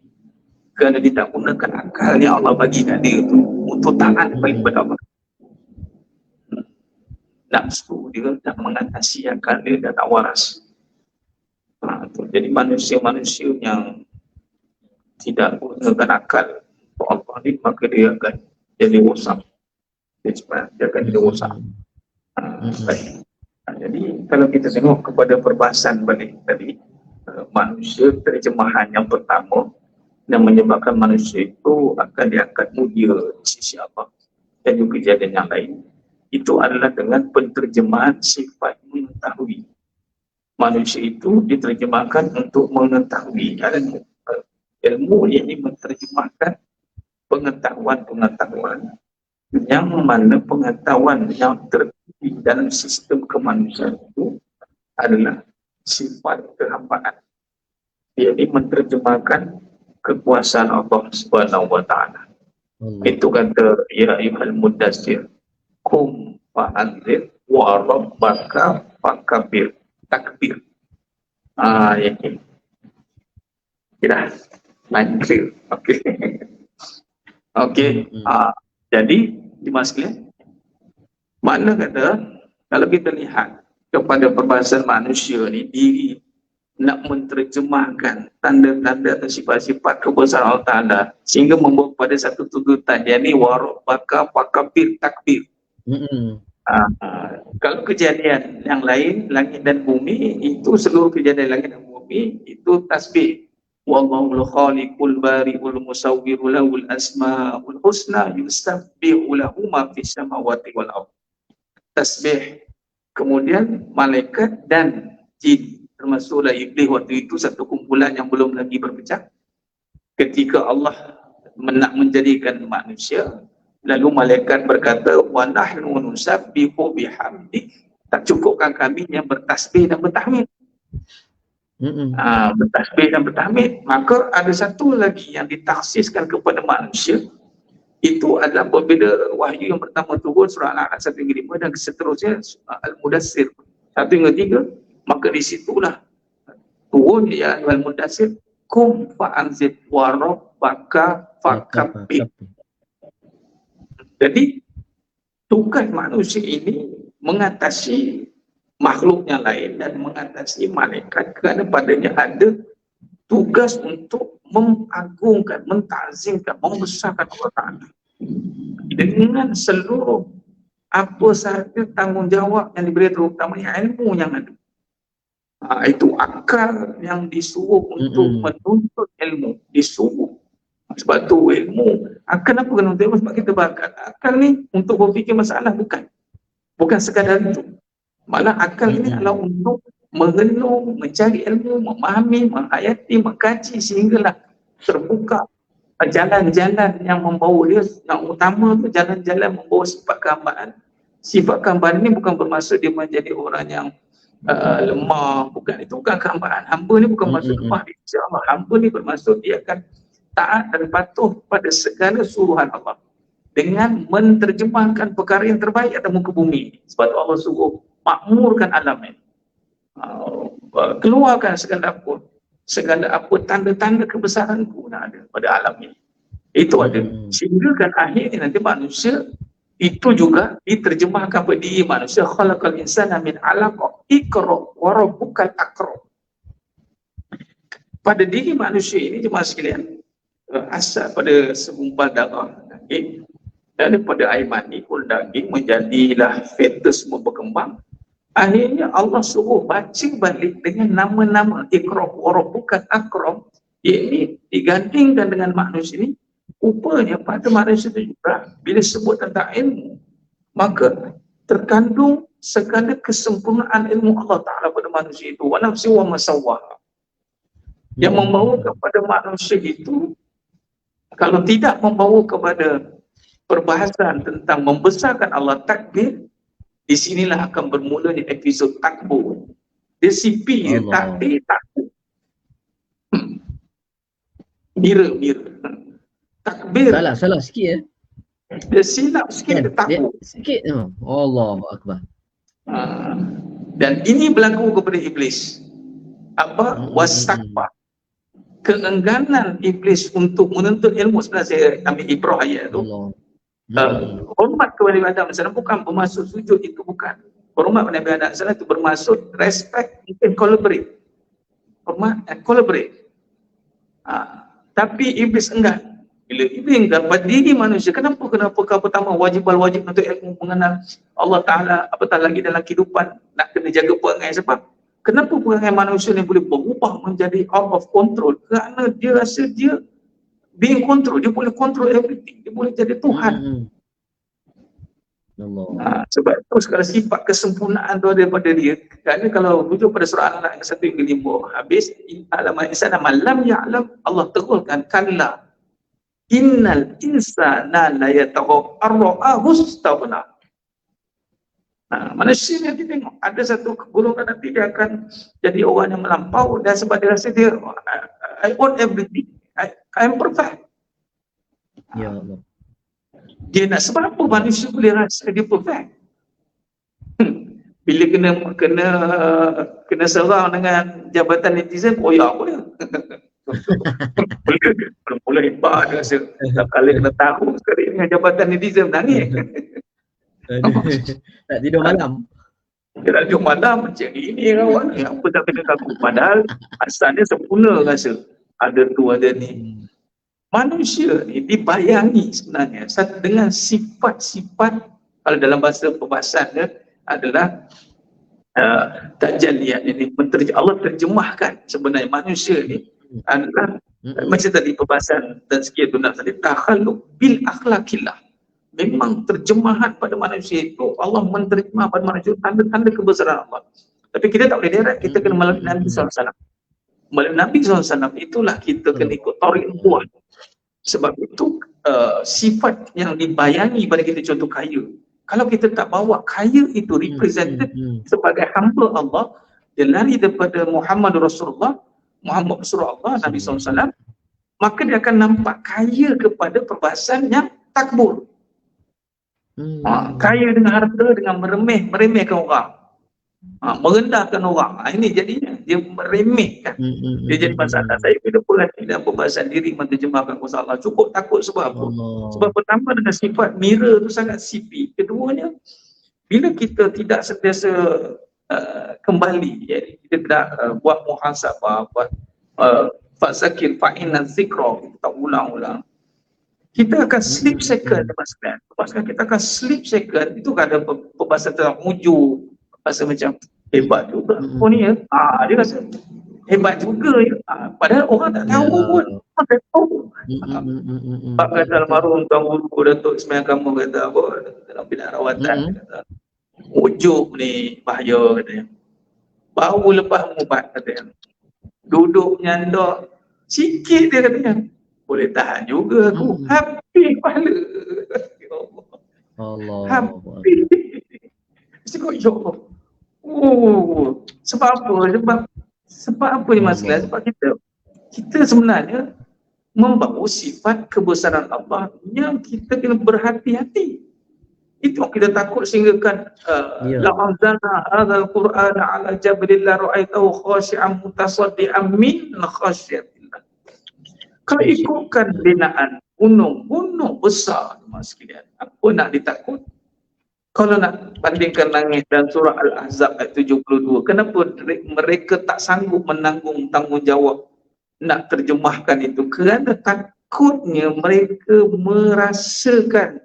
kerana dia tak gunakan akal yang Allah bagi kat dia tu untuk taat kepada Allah. Nafsu dia tak mengatasi akal dia, dah tak waras. Jadi manusia-manusia yang tidak gunakan akal untuk Allah ni, maka dia akan jadi rosak. Dia akan jadi rosak. Baik. Jadi kalau kita tengok kepada perbahasan balik tadi, manusia, terjemahan yang pertama yang menyebabkan manusia itu akan diangkat mulia di sisi Allah dan juga kejadian yang lain, itu adalah dengan penterjemahan sifat mengetahui. Manusia itu diterjemahkan untuk mengetahui. Ilmu ini menerjemahkan pengetahuan-pengetahuan yang mana pengetahuan yang terjadi dalam sistem kemanusiaan itu adalah sifat kehambaan. Ia ini menerjemahkan kekuasaan Allah Subhanahu wa taala. Itu kata ya ayyuhal mudaththir qum fa'anzir wa rabbaka fakabir. Takbir. Ya ini. Sudah clear. Okey. Okey. Jadi di sekalian, makna kata kalau kita lihat kepada perbahasan manusia ni, diri nak menterjemahkan tanda-tanda atau sifat-sifat kebesaran Allah Ta'ala sehingga membawa pada satu tuntutan, yakni warabaka fakabir takbir. Kalau kejadian yang lain, langit dan bumi, itu seluruh kejadian langit dan bumi bumi itu tasbih. Wallahul khaliqul bari'ul musawwiru lahul asmaul husna yusabbihu lahu ma fis samawati wal ardh. Tasbih. Kemudian malaikat dan jin, termasuklah iblis waktu itu satu kumpulan yang belum lagi berpecah. Ketika Allah nak menjadikan manusia, lalu malaikat berkata, wa nahnu nusabbihu bihamdik. Tak cukupkan kami yang bertasbih dan bertahmid. Bertasbih dan bertahmid. Maka ada satu lagi yang ditaksiskan kepada manusia. Itu adalah apabila wahyu yang pertama turun surah Al-A'raf 1-5 dan seterusnya Al-Mudassir 1-3, maka di situlah turun ya Al-Mudassir kum fa'anzir wa rabbaka fakabbir. Jadi tugas manusia ini mengatasi makhluk yang lain dan mengatasi malaikat, kerana padanya ada tugas untuk mengagungkan, mentazimkan, membesarkan Allah Ta'ala dengan seluruh apa sahaja tanggungjawab yang diberi, terutamanya ilmu yang ada. Itu akal yang disuruh untuk menuntut ilmu, disuruh. Sebab tu ilmu, kenapa kena nuntut ilmu? Sebab kita bakat. Akal ni untuk berfikir masalah, bukan sekadar itu. Malah akal ini adalah untuk mengenung, mencari ilmu, memahami, menghayati, mengkaji sehinggalah terbuka jalan-jalan yang membawa dia. Yang utama tu jalan-jalan membawa sifat kehambaan. Sifat kehambaan ini bukan bermaksud dia menjadi orang yang lemah, bukan, itu bukan kehambaan. Hamba ni bukan maksud lemah di sisi Allah. Hamba ni bermaksud dia akan taat dan patuh pada segala suruhan Allah dengan menerjemahkan perkara yang terbaik atas muka bumi. Sebab Allah suruh makmurkan alam ini. Keluarkan segala apa tanda-tanda kebesaranku yang ada pada alam ini. Itu ada. Sehingga kan akhirnya nanti manusia itu juga diterjemahkan pada diri manusia. Khalaqal insana min 'alaq, iqra wa rabbukal akram. Pada diri manusia ini jemaah sekalian, asal pada segumpal darah daging, daripada air mani pun daging menjadilah fetus semua berkembang. Akhirnya Allah suruh baca balik dengan nama-nama Iqra wa rabbukal akram. Ini digandingkan dengan manusia ini. Rupanya pada manusia itu juga bila sebut tentang ilmu, maka terkandung segala kesempurnaan ilmu Allah Ta'ala pada manusia itu. Wa nafsi wa masawwaha. Yang membawa kepada manusia itu, kalau tidak membawa kepada perbahasan tentang membesarkan Allah, takbir, di sinilah akan bermulanya episod takbur. Dia sipi, takbir, takbur. Mira. Takbir. Salah sikit Dia silap sikit, dia takbur. Sikit. Allahu Akbar. Dan ini berlaku kepada iblis. Apa? Wastakbar. Keengganan iblis untuk menuntut ilmu. Sebenarnya saya ambil ibrah ayat tu. Hormat kepada Nabi Adam AS bukan bermaksud sujud, itu bukan. Hormat kepada Nabi Adam AS itu bermaksud respect, mungkin collaborate. Hormat and collaborate. Tapi iblis enggak. Bila iblis enggak pada diri manusia, kenapa kau pertama wajib untuk ilmu mengenal Allah Ta'ala, apatah lagi dalam kehidupan nak kena jaga perangai. Sebab kenapa perangai manusia ni boleh berubah menjadi out of control? Kerana dia rasa dia being control, dia boleh control everything, dia boleh jadi Tuhan. Sebab itu segala sifat kesempurnaan tu ada pada dia. Kerana kalau rujuk pada surah Al-A'raf 1-5 habis, alam insana malam ya'lam, Allah terulkan kalla innal insana la yatagha ar-ra'ahu istaghna. Manusia nanti tengok ada satu golongan nanti dia akan jadi orang yang melampau, dan sebab dia rasa dia I own everything, I am perfect. Ya Allah. Dia nak, sebab apa manusia boleh rasa dia perfect? Bila kena serang dengan jabatan netizen, ya boleh. Boleh hebat dia rasa. Kalau kena tahu sekali dengan jabatan netizen, nangis. Tak tidur malam. Dia tak tidur malam macam ini kawan. Apa tak kena takut. Padahal asalnya sempurna rasa. Ada tu, ada ni. Manusia ni dibayangi sebenarnya dengan sifat-sifat, kalau dalam bahasa perbahasan dia adalah tajalliyat ini Allah terjemahkan sebenarnya manusia ni adalah macam tadi perbahasan tazkiyah dunia tadi, takhalluq bil akhlaqillah. Memang terjemahan pada manusia itu Allah menerjemah pada manusia tanda-tanda kebesaran Allah. Tapi kita tak boleh deret, kita kena melalui Nabi SAW. Melalui Nabi SAW itulah kita kena ikut tarik buah. Sebab itu sifat yang dibayangi pada kita, contoh kaya. Kalau kita tak bawa kaya itu represented sebagai hamba Allah, dia lari daripada Muhammad Rasulullah, Nabi SAW, maka dia akan nampak kaya kepada perbahasan yang takbur. Kaya dengan harta, dengan meremehkan orang, merendahkan orang. Ini jadinya dia meremehkan. Dia jadi masalah. Saya bila perhati dalam pembahasan diri menterjemahkan kuasa Allah, cukup takut. Sebab apa? Sebab pertama, dengan sifat mirror tu sangat sipit. Keduanya, bila kita tidak sentiasa kembali, kita tidak buat muhasabah, buat fasakir fa'inna zikra, kita tak ulang-ulang, kita akan slip second. Lepas kita akan slip second, itu kan ada perbahasan tentang ujub, rasa macam hebat juga ni ya. Dia rasa hebat juga ya. Padahal orang tak tahu pun. Orang tak tahu. Pak kata almarhum Tuan Guru Datuk Ismail Kamu kata apa dalam bidang rawatan, kata ujub ni bahaya katanya. Baru lepas ubat katanya, duduk nyandok sikit dia katanya, boleh tahan juga aku. Habis pahala. Ya Allah. Habis. Mesti kau ya Allah. Sebab apa? Sebab apa ni masalah? Sebab kita sebenarnya membawa sifat kebesaran Allah yang kita kena berhati-hati. Itu yang kita takut sehingga kan la anzalna hadzal qur'ana ala jabalin la ra'aitahu khashi'an mutasaddian min khasyatillah. Kalau ikutkan binaan gunung besar, mas sekalian, apa nak ditakut? Kalau nak bandingkan langit dan surah Al-Ahzab ayat 72, kenapa mereka tak sanggup menanggung tanggungjawab nak terjemahkan itu? Kerana takutnya mereka merasakan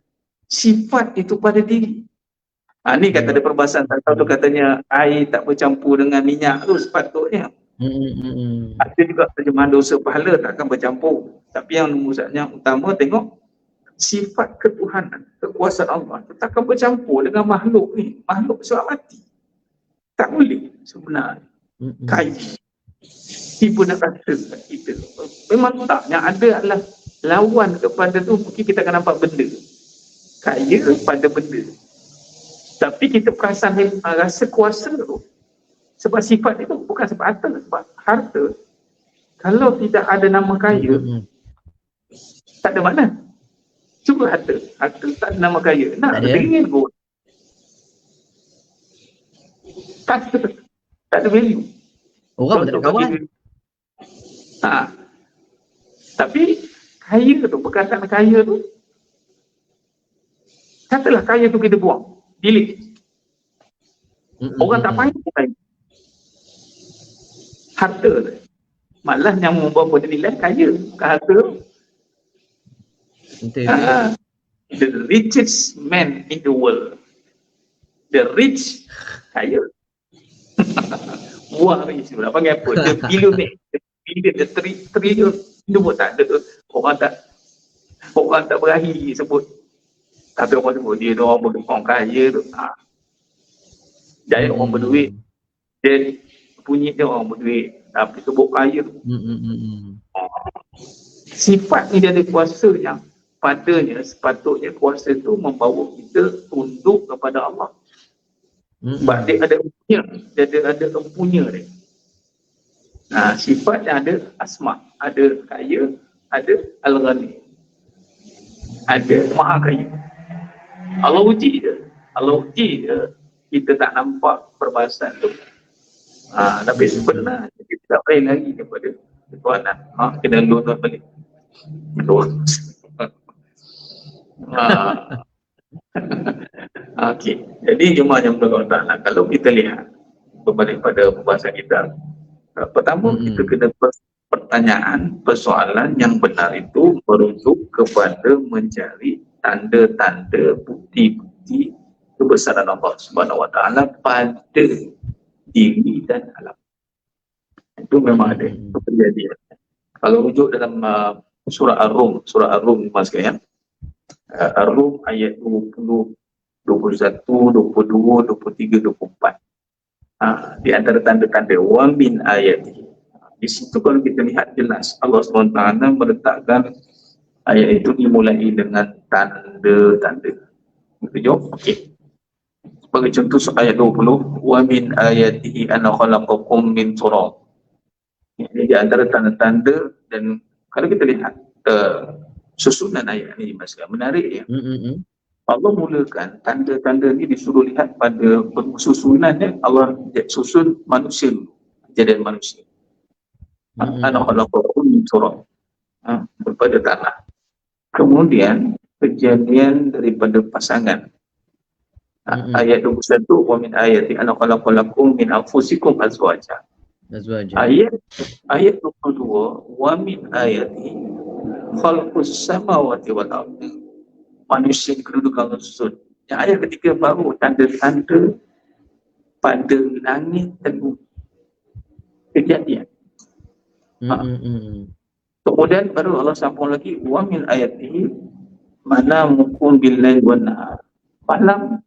sifat itu pada diri. Ni kata ada perbahasan, tak tahu tu katanya air tak bercampur dengan minyak tu sepatutnya. Ada juga terjemahan dosa pahala tak akan bercampur. Tapi yang utama tengok sifat ketuhanan, kekuasaan Allah tak akan bercampur dengan makhluk ni. Makhluk surat mati. Tak boleh sebenarnya. Kaya. Tiba nak kata kita. Memang tak. Yang ada adalah lawan kepada tu, mungkin kita akan nampak benda. Kaya pada benda. Tapi kita perasan rasa kuasa tu. Sebab sifat itu bukan sebab harta. Sebab harta, kalau tidak ada nama kaya, tak ada makna. Cuba harta tak ada nama kaya. Nak ringgit pun tak ada value. Orang tak ada kawan. Tapi kaya tu, perkataan kaya tu, katalah kaya tu kita buang, delete. Orang tak payah kaya. Harta tu. Malah yang membawa nilai kaya, bukan harta. The richest man in the world, the rich, kaya. Buah rich pula, panggil apa? The billionaire, the trillion, itu pun tak ada. Orang tak berahi sebut. Tapi orang sebut dia tu orang kaya tu. Jadi orang berduit, dia bunyi dia orang berduit, tapi sebut kaya tu. Sifat ni dia ada kuasa yang padanya sepatutnya kuasa itu membawa kita tunduk kepada Allah. Sebab dia ada empunya, dia ada empunya dia. Sifat yang ada asma, ada kaya, ada al-ghani, ada maha kaya. Allah uji dia, kita tak nampak perbahasan tu. Tapi sebenarnya kita tak lain lagi daripada ketuhanan. Kena lunut balik. Betul. Okey. Jadi jemaah yang berkata, kalau kita lihat berbalik pada pembahasan kita, pertama kita kena pertanyaan, persoalan yang benar itu merujuk kepada mencari tanda-tanda, bukti-bukti kebesaran Allah Subhanahu Wa Taala pada diri dan alam. Itu memang ada itu kejadian. Kalau rujuk dalam surah Ar-Rum mas sekalian, Ar-Rum ayat 20, 21, 22, 23, 24. Di antara tanda-tanda wa min ayati. Di situ kalau kita lihat jelas Allah SWT meletakkan ayat itu dimulai dengan tanda-tanda. Betul? Okey. Sebagai contoh ayat 20, wa min ayatihi an khalaqakum min turab. Ini di antara tanda-tanda, dan kalau kita lihat susunan ayat ini mas, menarik ya. Allah mulakan tanda-tanda ni disuruh lihat pada susunannya. Allah susun manusia dulu, kejadian manusia. Ana khalaqakum min turab, daripada tanah. Kemudian kejadian daripada pasangan. Ayat 21, wa min ayati ana khalaqalakum min anfusikum azwaja. Ayat 22, wa min ayati khalqus samawati wal ardi. Manusia kedudukan susun. Yang ayat ketiga baru tanda-tanda pada langit dan bumi. Kejadian. Kemudian baru Allah sambung lagi, wa min ayatihi manamukum bil-laili wan nahar. Malam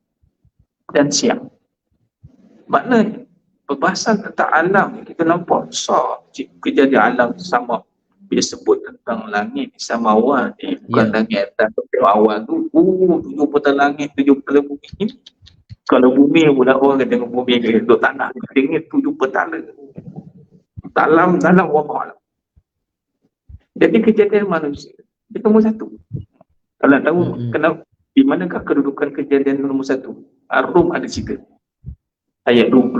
dan siang. Maknanya perbahasan tentang alam kita nampak besar. Kejadian alam sama. Bila sebut tentang langit samawan, bukan langit atas, tapi awal tu 7 petal langit, 7 petal bumi. Kalau bumi pula orang kata dengan bumi ke tanah, tinggi 7 petal dalam Allah alam. Jadi kejadian manusia itu nombor satu. Kalau tahu kenapa, di manakah kedudukan kejadian nombor satu? Ar-Rum ada cerita. Ayat 20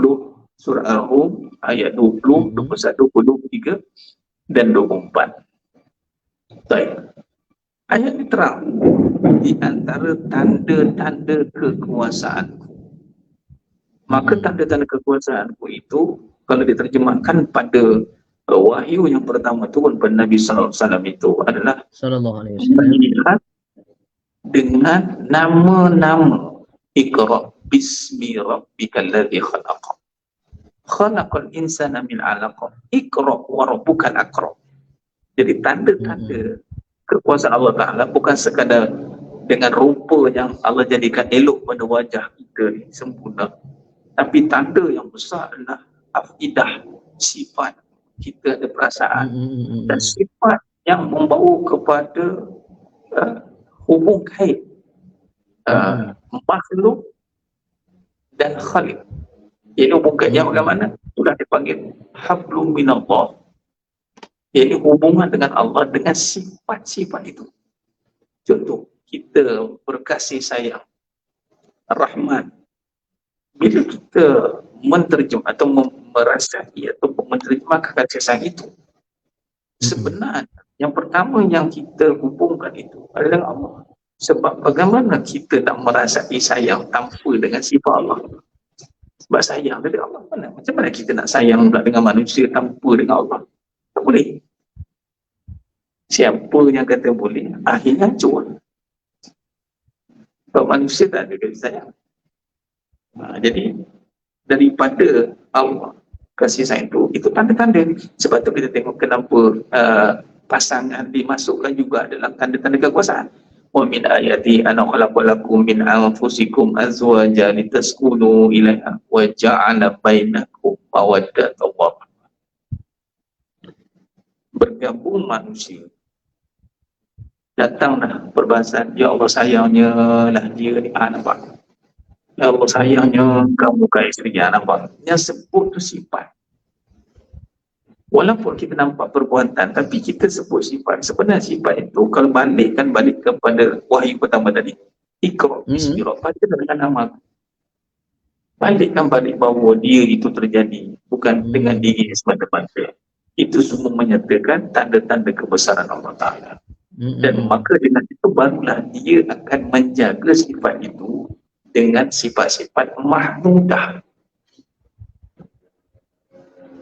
surah Ar-Rum, ayat 20, 21, 23 dan 24. Baik. Ayat ini terang di antara tanda-tanda kekuasaanku. Maka tanda-tanda kekuasaanku itu kalau diterjemahkan pada wahyu yang pertama turun pada Nabi sallallahu alaihi wasallam itu adalah melihat dengan nama-nama. Iqra bismi rabbikal ladzi khalaq. Khalaqal insana min 'alaq. Iqra wa rabbukal akram. Jadi tanda-tanda kekuasaan Allah Ta'ala bukan sekadar dengan rupa yang Allah jadikan elok pada wajah kita ni sempurna, tapi tanda yang besar adalah afidah, sifat kita ada perasaan dan sifat yang membawa kepada hubung kait makhluk dan khaliq. Ini hubungan yang bagaimana? Sudah dipanggil hablum minallah. Ini hubungan dengan Allah dengan sifat-sifat itu. Contoh, kita berkasih sayang, Rahman. Bila kita menterjem atau merasai atau menerjemahkan kasih sayang itu, sebenarnya yang pertama yang kita hubungkan itu adalah Allah. Sebab bagaimana kita nak merasai sayang tanpa dengan sifat Allah? Sebab sayang dari Allah mana? Macam mana kita nak sayang pula dengan manusia tanpa dengan Allah? Tak boleh. Siapa yang kata boleh, akhirnya hancur. Sebab manusia tak ada kasih sayang. Jadi daripada Allah kasih sayang itu tanda-tanda. Sebab tu kita tengok kenapa pasangan dimasukkan juga dalam tanda-tanda kekuasaan. Wa min ayati ana khalaqalakum min anfusikum azwajan litaskunu ilaiha wa ja'ala bainakum mawaddatan wa rahmah. Bergabung manusia. Datanglah perbahasan, ya Allah sayangnya lah dia ni, nampak. Ya Allah sayangnya kamu kat isteri, nampak. Yang sebut tu sifat. Walaupun kita nampak perbuatan, tapi kita sebut sifat. Sebenarnya sifat itu kalau balik kepada wahyu pertama tadi. Iqra bismi rabbika dengan nama. Balik bahawa dia itu terjadi. Bukan dengan diri semata-mata. Itu semua menyatakan tanda-tanda kebesaran Allah Ta'ala. Dan maka dengan itu barulah dia akan menjaga sifat itu dengan sifat-sifat mahmudah.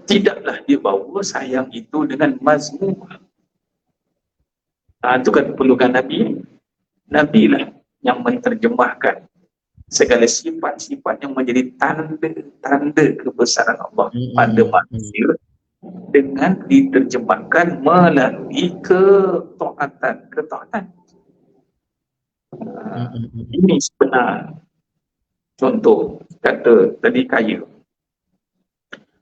Tidaklah dia bawa sayang itu dengan mazmum. Itu kan perlukan Nabi. Nabi lah yang menterjemahkan segala sifat-sifat yang menjadi tanda-tanda kebesaran Allah pada manusia dengan diterjemahkan melalui ketaatan. Ini sebenar. Contoh kata tadi kaya,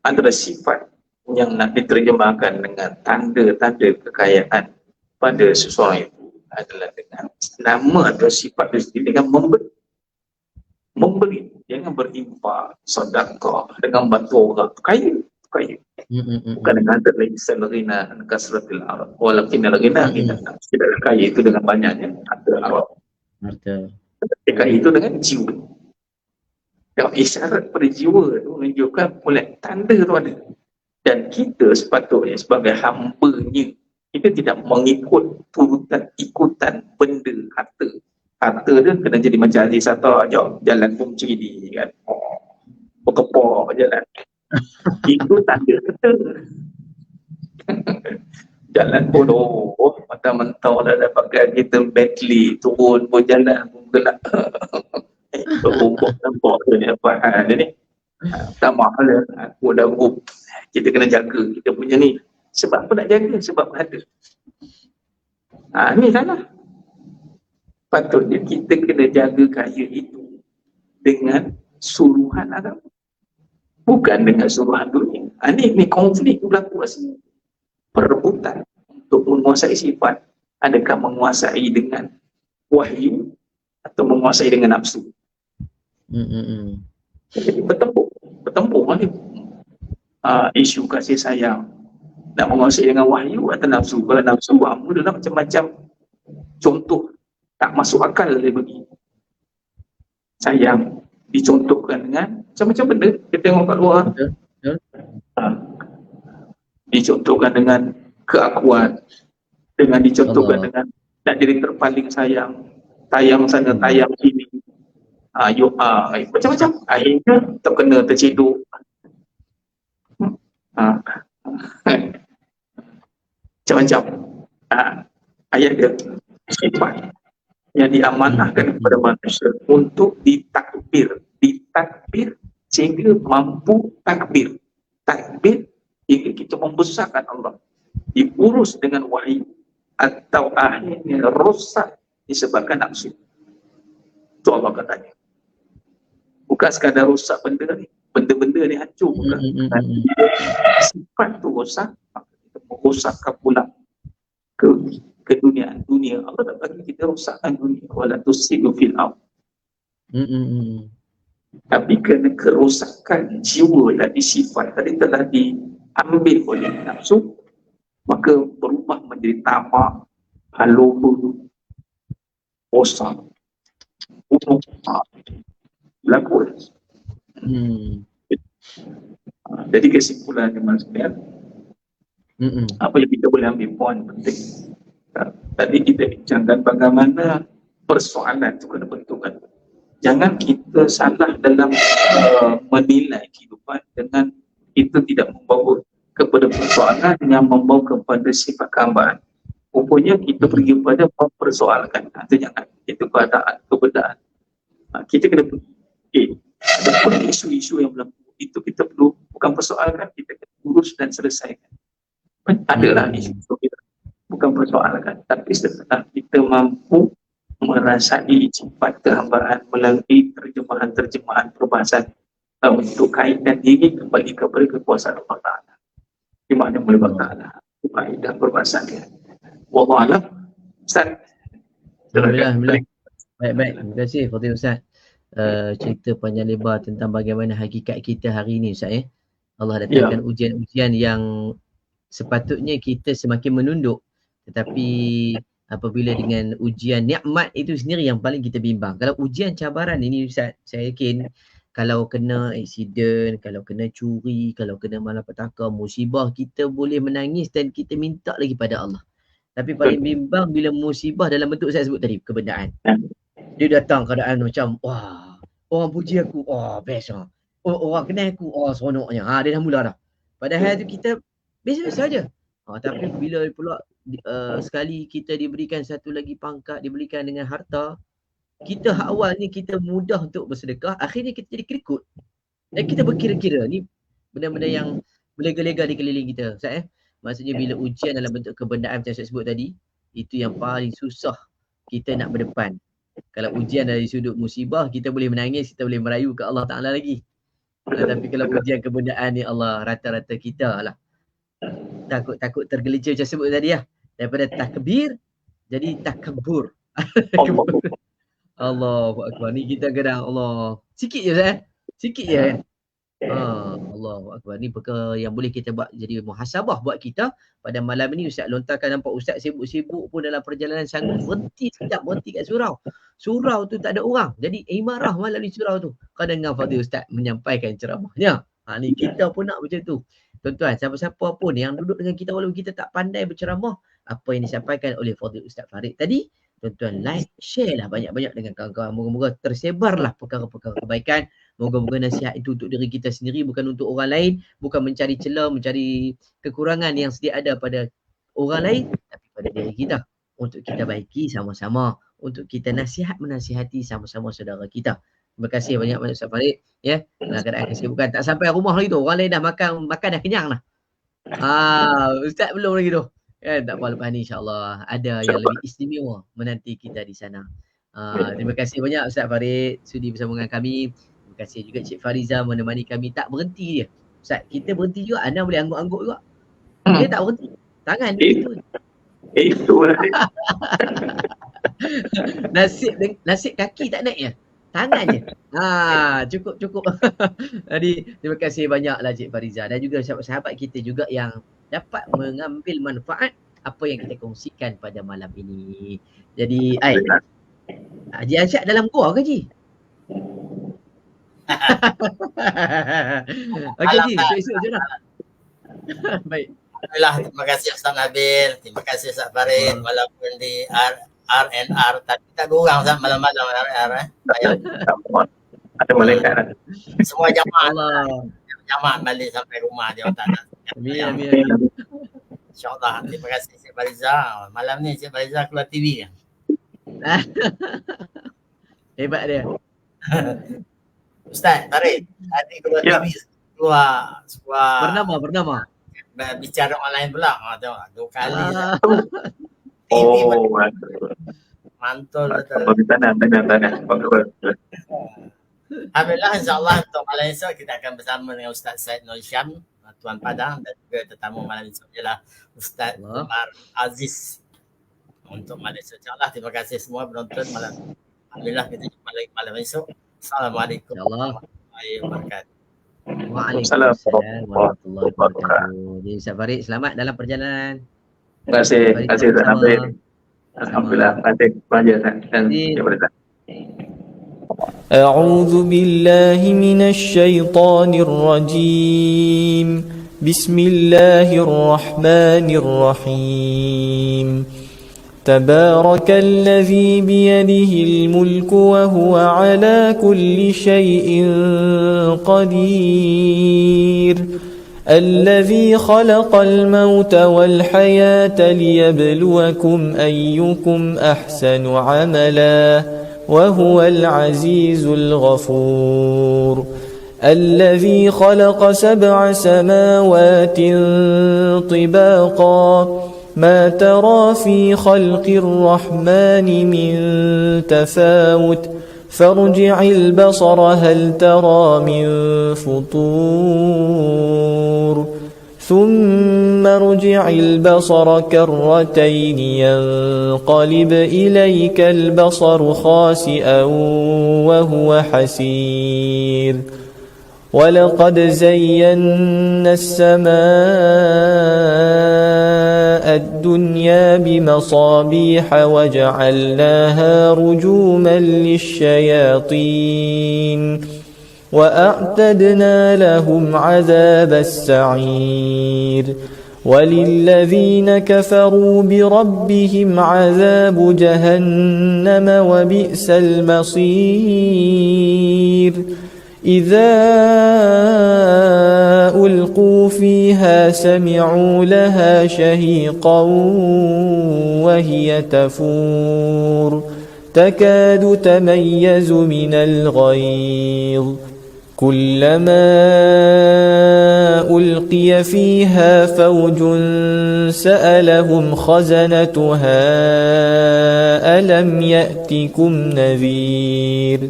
antara sifat yang nak diterjemahkan dengan tanda-tanda kekayaan pada seseorang itu adalah dengan nama atau sifat itu sendiri, dengan memberi, jangan berinfak, sedekah, dengan bantu orang, kaya. Bukan dengan terlalu ghina kasratil arab, walakin al-ghina tidak kaya itu dengan banyaknya harta arab. Kaya itu dengan jiwa. Yang isyarat pada jiwa itu menunjukkan mulai tanda tu ada. Dan kita sepatutnya sebagai hamba-Nya, kita tidak mengikut ikutan benda harta. Harta dia kena jadi macam Aziz Satar, jalan punci ni kan. Berkepok jalan. Itu tanda kita. Jalan bodoh, mata mentau dah dapat kita Bentley, turun pun jalan pun gelap. Berbumbuk nampak tu ni apa hal dia ni. Tak mahal lah, aku dah group. Kita kena jaga kita punya ni. Sebab apa nak jaga? Sebab ada. Ni salah. Patutnya kita kena jaga kaya itu dengan suruhan agama, bukan dengan suruhan dunia. Ni konflik berlaku kat sini. Perebutan untuk menguasai sifat. Adakah menguasai dengan wahyu atau menguasai dengan nafsu? Jadi bertempur ni. Isu kasih sayang, nak menguasai dengan wahyu atau nafsu? Kalau nafsu, dia nak macam-macam contoh tak masuk akal dia bagi. Sayang dicontohkan dengan macam-macam benda. Kita tengok kat luar, dicontohkan dengan keakuan, dengan dicontohkan dengan nak jadi terpaling sayang, tayang sana tayang sini, macam-macam. Akhirnya terkena terciduk. Macam-macam. Ayat dia sifat yang diamanahkan kepada manusia untuk ditakbir sehingga mampu takbir hingga kita membesarkan Allah, diurus dengan wahyu, atau akhirnya rosak disebabkan nafsu. Itu Allah katanya. Bukan sekadar rosak benda ni, benda-benda ni hancur, bukan. Sifat tu rosak, maka kita merosakkan pula ke dunia. Allah tak bagi kita rosakkan dunia, wala tusidu fil ardh. Tapi kerana kerosakan jiwa dan sifat tadi telah diambil oleh nafsu, maka berubah menjadi tamak, halubu, rosak, bunuh, berlaku. Jadi kesimpulannya maksudnya, apa yang kita boleh ambil poin penting. Tadi kita bincangkan bagaimana persoalan itu kena bentukkan. Jangan kita salah dalam menilai kehidupan dengan itu tidak membawa kepada persoalan yang membawa kepada sifat kehambaan. Rupanya kita pergi kepada mempersoalkan. Itu jangan. Itu keadaan. Kita kena pergi. Ada isu-isu yang berlaku. Itu kita perlu bukan persoalkan, kita kena urus dan selesaikan. Adalah isu kita. Bukan persoalkan, tapi setelah kita mampu merasai sifat kehambaan melalui terjemahan perbahasan untuk kaitkan diri kembali kepada kekuasaan Allah Ta'ala. Di mana mulai Allah Ta'ala kaedah perbahasan dia. Wallahualam. Ustaz. Alhamdulillah. Baik. Terima kasih Fadil Ustaz. Cerita panjang lebar tentang bagaimana hakikat kita hari ini Ustaz ya. Allah datangkan ujian-ujian yang sepatutnya kita semakin menunduk. Tetapi apabila dengan ujian nikmat itu sendiri yang paling kita bimbang. Kalau ujian cabaran ini Ustaz, saya yakin kalau kena aksiden, kalau kena curi, kalau kena malapetaka, musibah, kita boleh menangis dan kita minta lagi pada Allah. Tapi paling bimbang bila musibah dalam bentuk saya sebut tadi, kebendaan. Dia datang keadaan macam, wah, orang puji aku, best lah. Orang kenal aku, seronoknya. Dia dah mula dah. Padahal tu kita biasa-biasa saja. Tapi bila pula sekali kita diberikan satu lagi pangkat, diberikan dengan harta, Kita awal ni kita mudah untuk bersedekah, akhirnya kita jadi kerikut. Dan kita berkira-kira ni benda-benda yang berlega-lega di keliling kita. Ustaz Maksudnya bila ujian dalam bentuk kebendaan macam saya sebut tadi, itu yang paling susah kita nak berdepan. Kalau ujian dari sudut musibah, kita boleh menangis, kita boleh merayu ke Allah Ta'ala lagi. Tapi kalau ujian kebendaan ni Allah, rata-rata kita lah takut tergelincir macam sebut tadi lah. Daripada takbir jadi takabur. Allahu Akbar. Ni kita kadang Allah. Sikit je Ustaz. Sikit je kan. Allahu Akbar. Ni perkara yang boleh kita buat jadi muhasabah buat kita. Pada malam ni Ustaz lontarkan, nampak Ustaz sibuk-sibuk pun dalam perjalanan sanggup berhenti sekejap, berhenti kat surau. Surau tu tak ada orang. Jadi imarah malam di surau tu. Kau dengar Fadil Ustaz menyampaikan ceramahnya. Ni kita pun nak macam tu. Tuan-tuan, siapa-siapa pun yang duduk dengan kita walaupun kita tak pandai berceramah, apa yang disampaikan oleh Fadil Ustaz Farid tadi, tuan-tuan like, share lah banyak-banyak dengan kawan-kawan. Moga-moga tersebarlah perkara-perkara kebaikan. Moga-moga nasihat itu untuk diri kita sendiri, bukan untuk orang lain, bukan mencari celah, mencari kekurangan yang sedia ada pada orang lain, tapi pada diri kita. Untuk kita baiki sama-sama, untuk kita menasihati sama-sama saudara kita. Terima kasih banyak-banyak Ustaz Farid. Ya, dalam keadaan kesibukan. Tak sampai rumah lagi tu. Orang lain dah makan dah kenyang dah. Ustaz belum lagi tu. Tak apa, lepas ni insyaAllah ada yang lebih istimewa menanti kita di sana. Terima kasih banyak Ustaz Farid sudi bersama dengan kami. Terima kasih juga Cik Fariza menemani kami. Tak berhenti dia. Ustaz, kita berhenti juga. Anda boleh angguk-angguk juga. Dia tak berhenti. Tangan dia itu. Itu lah. Nasib kaki tak naik ya. Tangan je. Cukup. Jadi terima kasih banyaklah Cik Fariza dan juga sahabat-sahabat kita juga yang dapat mengambil manfaat apa yang kita kongsikan pada malam ini. Jadi, Haji Ansyad dalam gua ke Ji? Okey Ji, esok je lah. Baik. Alhamdulillah, terima kasih Ustaz Nabil, terima kasih Ustaz Farid, walaupun di RNR tapi tak ada orang Ustaz malam-malam RNR Ada malaikat. Semua jamaah Allah. Jamaah balik sampai rumah dia tak nak. Amin. InsyaAllah. Terima kasih Cik Fariza. Malam ni Cik Fariza keluar TV kan? Hebat dia. Ustaz Farid, tadi keluar TV keluar Bernama. Bicara online pula. Tengok 2 kali. Mantul betul. Tanah. Alhamdulillah, insyaAllah untuk malam esok kita akan bersama dengan Ustaz Said Nur Syam, Tuan Padang, dan juga tetamu malam esok ialah Ustaz Umar Aziz. Untuk malam esok, insyaAllah terima kasih semua penonton malam. Alhamdulillah kita jumpa lagi malam esok. Assalamualaikum warahmatullahi wabarakatuh. Waalaikumsalam warahmatullahi wabarakatuh. Jadi Ustaz Farid, selamat dalam perjalanan. Terima kasih Ustaz Nabil. Alhamdulillah, terima kasih dan jabatan. أعوذ بالله من الشيطان الرجيم بسم الله الرحمن الرحيم تبارك الذي بيده الملك وهو على كل شيء قدير الذي خلق الموت والحياة ليبلوكم أيكم أحسن عملاً وهو العزيز الغفور الذي خلق 7 سماوات طباقا ما ترى في خلق الرحمن من تفاوت فارجع البصر هل ترى من فطور ثم ارجع البصر كرتين ينقلب إليك البصر خاسئا وهو حسير ولقد زينا السماء الدنيا بمصابيح وجعلناها رجوما للشياطين وأعتدنا لهم عذاب السعير وللذين كفروا بربهم عذاب جهنم وبئس المصير إذا ألقوا فيها سمعوا لها شهيقا وهي تفور تكاد تميز من الغيظ كلما ألقي فيها فوج سألهم خزنتها ألم يأتكم نذير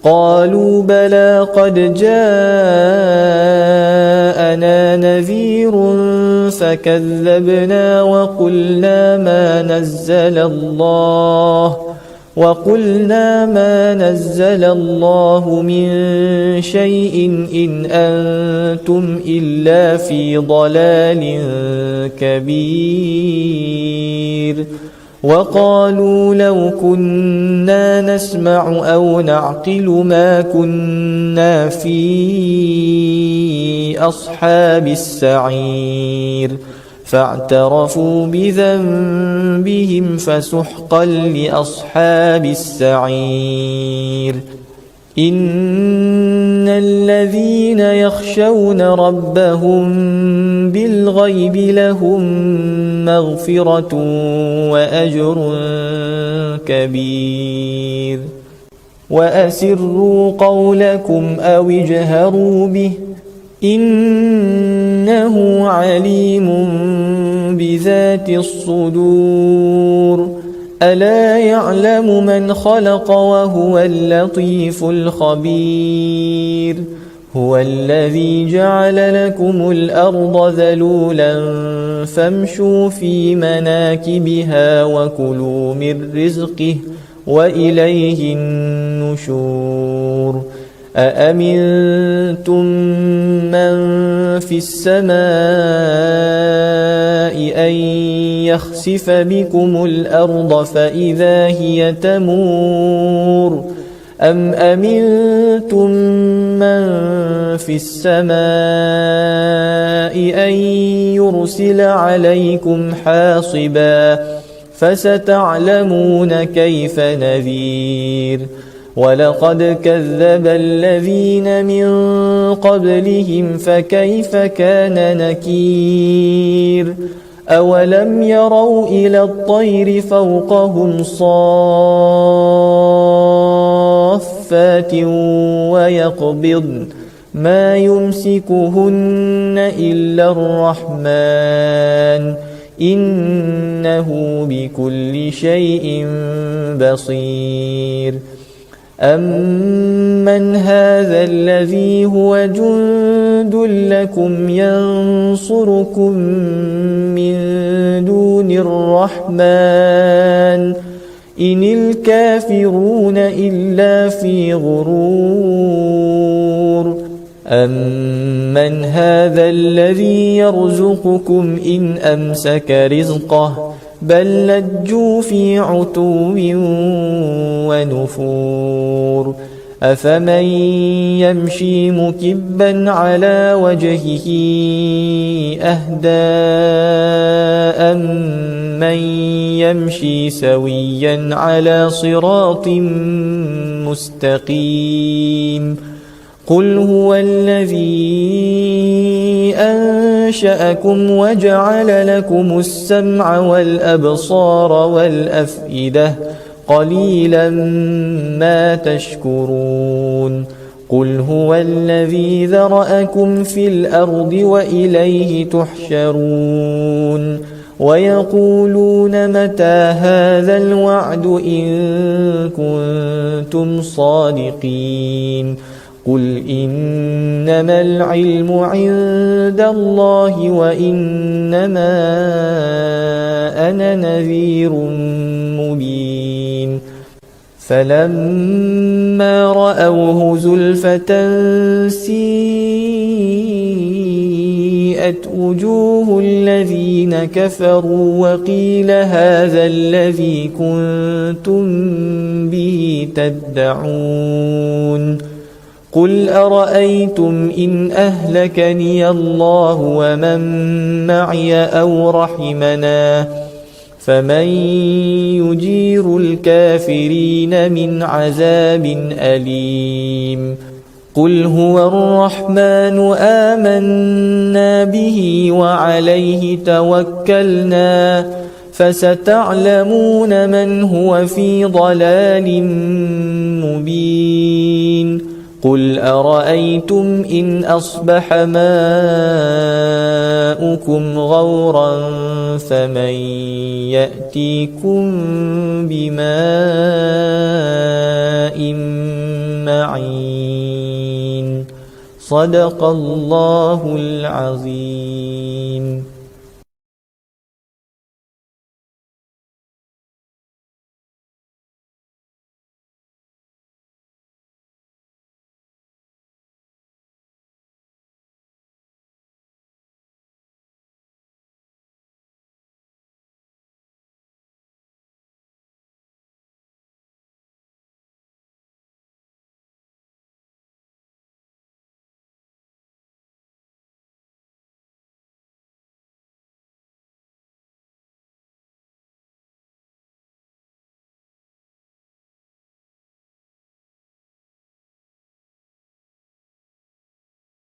قالوا بلى قد جاءنا نذير فكذبنا وقلنا ما نزل الله من شيء إن أنتم إلا في ضلال كبير وقالوا لو كنا نسمع أو نعقل ما كنا في أصحاب السعير فاعترفوا بذنبهم فسحقا لأصحاب السعير إن الذين يخشون ربهم بالغيب لهم مغفرة وأجر كبير وأسروا قولكم أو اجهروا به إنه عليم بذات الصدور ألا يعلم من خلق وهو اللطيف الخبير هو الذي جعل لكم الأرض ذلولا فامشوا في مناكبها وكلوا من رزقه وإليه النشور أأمنتم من في السماء أن يخسف بكم الأرض فإذا هي تمور أم أمنتم من في السماء أن يرسل عليكم حاصبا فستعلمون كيف نذير ولقد كذب الذين من قبلهم فكيف كان نكير أولم يروا إلى الطير فوقهم صافات ويقبضن ما يمسكهن إلا الرحمن إنه بكل شيء بصير أمن هذا الذي هو جند لكم ينصركم من دون الرحمن إن الكافرون إلا في غرور أمن هذا الذي يرزقكم إن أمسك رزقه بل لجوا في عتو ونفور أفمن يمشي مكبا على وجهه أهدى أمن يمشي سويا على صراط مستقيم قل هو الذي أنشأكم وجعل لكم السمع والأبصار والأفئدة قليلا ما تشكرون قل هو الذي ذرأكم في الأرض وإليه تحشرون ويقولون متى هذا الوعد إن كنتم صادقين قل إنما العلم عند الله وإنما أنا نذير مبين فلما رأوه زلفة سيئت وجوه الذين كفروا وقيل هذا الذي كنتم به تدعون قل أرأيتم إن أهلكني الله ومن معي أو رحمنا فمن يجير الكافرين من عذاب أليم قل هو الرحمن آمنا به وعليه توكلنا فستعلمون من هو في ضلال مبين قل أرأيتم إن أصبح ماؤكم غورا فمن يأتيكم بماء معين صدق الله العظيم